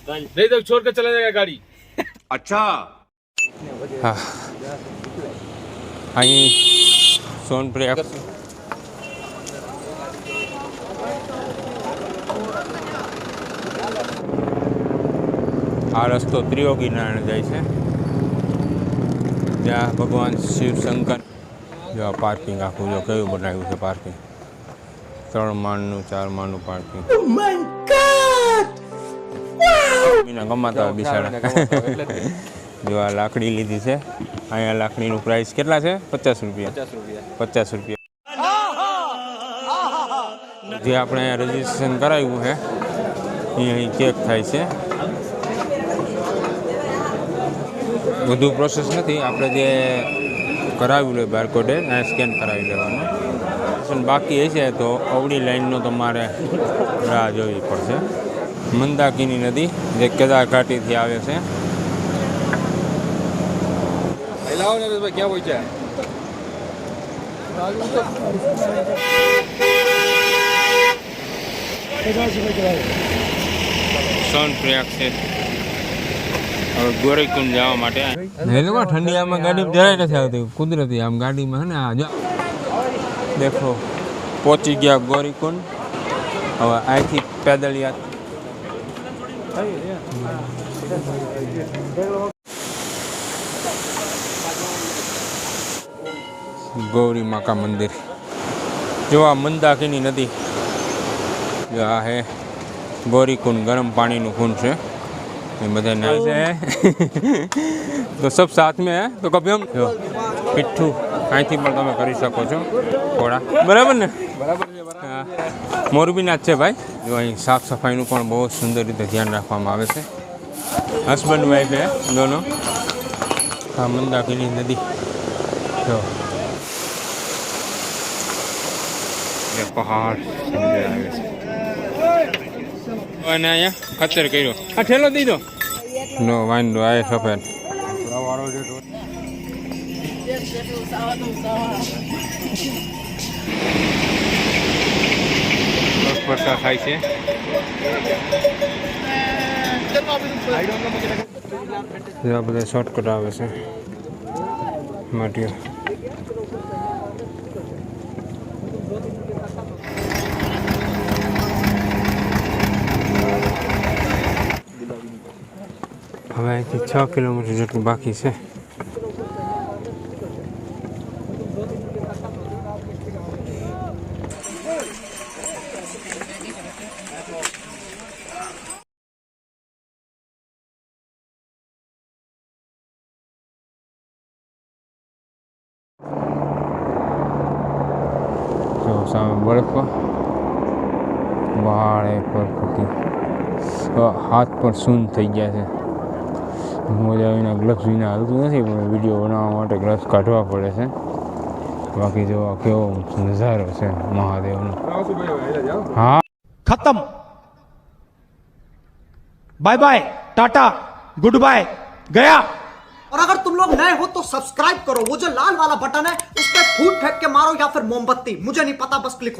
नहीं तो छोड़ कर चला जाएगा गाड़ी। अच्छा હા અહીં સોનપ્રિયા આ રસ્તો ત્રિયોગી નારાયણ જાય છે જ્યાં ભગવાન શિવ શંકર જો આ પાર્કિંગ આખું જો કયું બનાવ્યું છે પાર્કિંગ 3 માળનું 4 માળનું પાર્કિંગ બીના ગમાતા હોય બિચારા જો આ લાકડી લીધી છે અહીંયા લાકડીનું પ્રાઇસ કેટલા છે 50 રૂપિયા 50 રૂપિયા જે આપણે રજીસ્ટ્રેશન કરાવ્યું છે એ અહીં ચેક થાય છે વધુ પ્રોસેસ નથી આપણે જે કરાવ્યું હોય બારકોડે ત્યાં સ્કેન કરાવી લેવાનું બાકી હશે તો અવળી લાઈનનો તમારે રાહ જોવી પડશે મંદાકિની નદી જે કેદાર ઘાટીથી આવે છે क्या बोल है સોનપ્રિયા છે હવે ગોરખકુંડ જવા માટે એ લોકો ઠંડી આમાં ગાડી જરાય નથી આવતી કુદરતી આમ ગાડીમાં છે ને આ જો દેખો પહોંચી ગયા ગોરખકુંડ હવે અહીંથી પેદલ ગૌરી માકા મંદિર જો આ મંદાકિની નદી जो है गौरी कुंड गर्म पानी नु कुंड है ये बधे नहाय છે तो सब साथ में है तो कभी हम जो पिट्ठू અહીંથી પણ તમે કરી શકો છો થોડા બરાબર ને બરાબર છે બરાબર મોરબીના જ છે ભાઈ જો અહીં સાફ સફાઈનું પણ બહુ સુંદર રીતે ધ્યાન રાખવામાં આવે છે હસબન્ડ વાઈફ હે દોનો આ મંદાકિની નદી જો ये पहाड़ नजर આવે છે અને અહીંયા ખતર કર્યો આ ઠેલો દીધો નો વાંદો આ સફેદ વર્ષા થાય છે આ બધા શોર્ટકટ આવે છે માટીઓ હવે અહીંથી 6 કિલોમીટર જેટલું બાકી છે તો સામે બરફ વાળે પર હાથ પર સૂન થઈ ગયા છે મજા આવીને ગ્લવ્સ વિના હાલતું નથી પણ વિડીયો બનાવવા માટે ગ્લવ્સ કાઢવા પડે છે બાકી જો કેવો નજારો છે મહાદેવનો हाँ खत्म bye bye tata goodbye गया। और अगर तुम लोग नए हो तो सब्सक्राइब करो, वो जो लाल वाला बटन है उस पर फूट फेंक के मारो या फिर मोमबत्ती, मुझे नहीं पता, बस क्लिक हो।